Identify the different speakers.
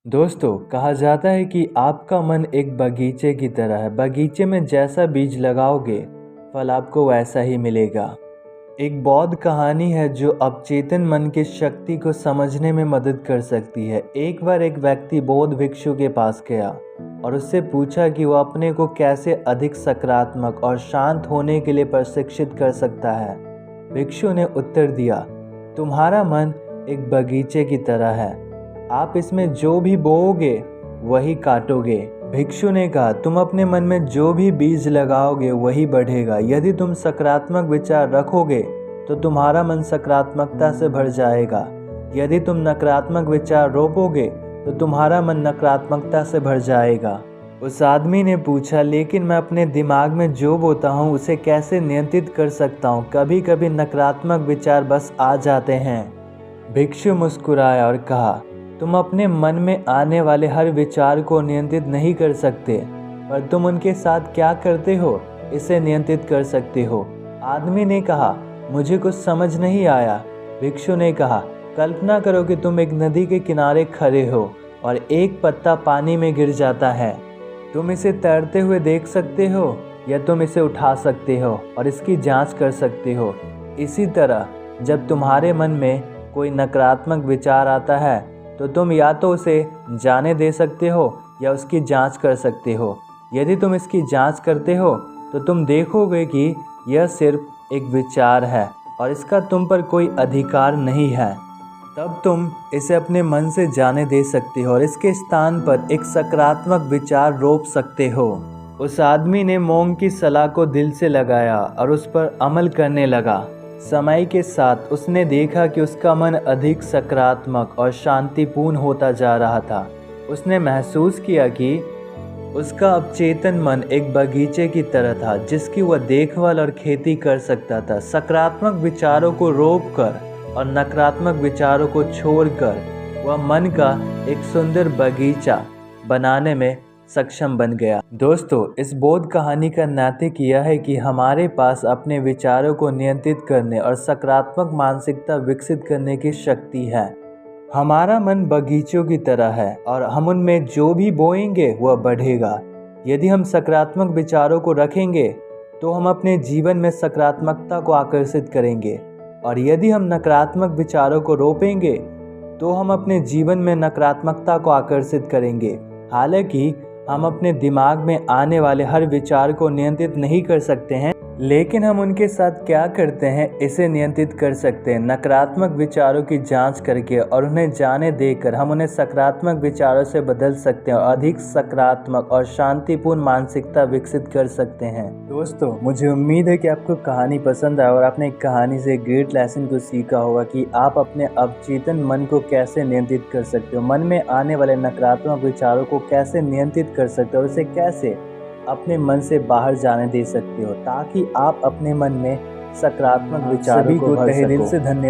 Speaker 1: दोस्तों, कहा जाता है कि आपका मन एक बगीचे की तरह है। बगीचे में जैसा बीज लगाओगे, फल आपको वैसा ही मिलेगा। एक बौद्ध कहानी है जो अवचेतन मन की शक्ति को समझने में मदद कर सकती है। एक बार एक व्यक्ति बौद्ध भिक्षु के पास गया और उससे पूछा कि वह अपने को कैसे अधिक सकारात्मक और शांत होने के लिए प्रशिक्षित कर सकता है। भिक्षु ने उत्तर दिया, तुम्हारा मन एक बगीचे की तरह है। आप इसमें जो भी बोओगे वही काटोगे। भिक्षु ने कहा, तुम अपने मन में जो भी बीज लगाओगे वही बढ़ेगा। यदि तुम सकारात्मक विचार रखोगे तो तुम्हारा मन सकारात्मकता से भर जाएगा। यदि तुम नकारात्मक विचार रोपोगे तो तुम्हारा मन नकारात्मकता से भर जाएगा। उस आदमी ने पूछा, लेकिन मैं अपने दिमाग में जो बोता हूँ उसे कैसे नियंत्रित कर सकता हूँ? कभी कभी नकारात्मक विचार बस आ जाते हैं। भिक्षु मुस्कुराया और कहा, तुम अपने मन में आने वाले हर विचार को नियंत्रित नहीं कर सकते, पर तुम उनके साथ क्या करते हो इसे नियंत्रित कर सकते हो। आदमी ने कहा, मुझे कुछ समझ नहीं आया। भिक्षु ने कहा, कल्पना करो कि तुम एक नदी के किनारे खड़े हो और एक पत्ता पानी में गिर जाता है। तुम इसे तैरते हुए देख सकते हो या तुम इसे उठा सकते हो और इसकी जांच कर सकते हो। इसी तरह जब तुम्हारे मन में कोई नकारात्मक विचार आता है तो तुम या तो उसे जाने दे सकते हो या उसकी जांच कर सकते हो। यदि तुम इसकी जांच करते हो तो तुम देखोगे कि यह सिर्फ एक विचार है और इसका तुम पर कोई अधिकार नहीं है। तब तुम इसे अपने मन से जाने दे सकते हो और इसके स्थान पर एक सकारात्मक विचार रोप सकते हो। उस आदमी ने मोंग की सलाह को दिल से लगाया और उस पर अमल करने लगा। समय के साथ उसने देखा कि उसका मन अधिक सकारात्मक और शांतिपूर्ण होता जा रहा था। उसने महसूस किया कि उसका अवचेतन मन एक बगीचे की तरह था जिसकी वह देखभाल और खेती कर सकता था। सकारात्मक विचारों को रोककर और नकारात्मक विचारों को छोड़कर वह मन का एक सुंदर बगीचा बनाने में सक्षम बन गया। दोस्तों, इस बौद्ध कहानी का नैतिक यह है कि हमारे पास अपने विचारों को नियंत्रित करने और सकारात्मक मानसिकता विकसित करने की शक्ति है। हमारा मन बगीचों की तरह है और हम उनमें जो भी बोएंगे वह बढ़ेगा। यदि हम सकारात्मक विचारों को रखेंगे तो हम अपने जीवन में सकारात्मकता को आकर्षित करेंगे, और यदि हम नकारात्मक विचारों को रोपेंगे तो हम अपने जीवन में नकारात्मकता को आकर्षित करेंगे। हालांकि हम अपने दिमाग में आने वाले हर विचार को नियंत्रित नहीं कर सकते हैं, लेकिन हम उनके साथ क्या करते हैं इसे नियंत्रित कर सकते हैं। नकारात्मक विचारों की जांच करके और उन्हें जाने देकर हम उन्हें सकारात्मक विचारों से बदल सकते हैं और अधिक सकारात्मक और शांतिपूर्ण मानसिकता विकसित कर सकते हैं। दोस्तों, मुझे उम्मीद है कि आपको कहानी पसंद आया और आपने कहानी से ग्रेट लेसन को सीखा होगा कि आप अपने अवचेतन मन को कैसे नियंत्रित कर सकते हो, मन में आने वाले नकारात्मक विचारों को कैसे नियंत्रित कर सकते हो और उसे कैसे अपने मन से बाहर जाने दे सकते हो, ताकि आप अपने मन में सकारात्मक विचारों को भर सको। तहे दिल से धन्यवाद।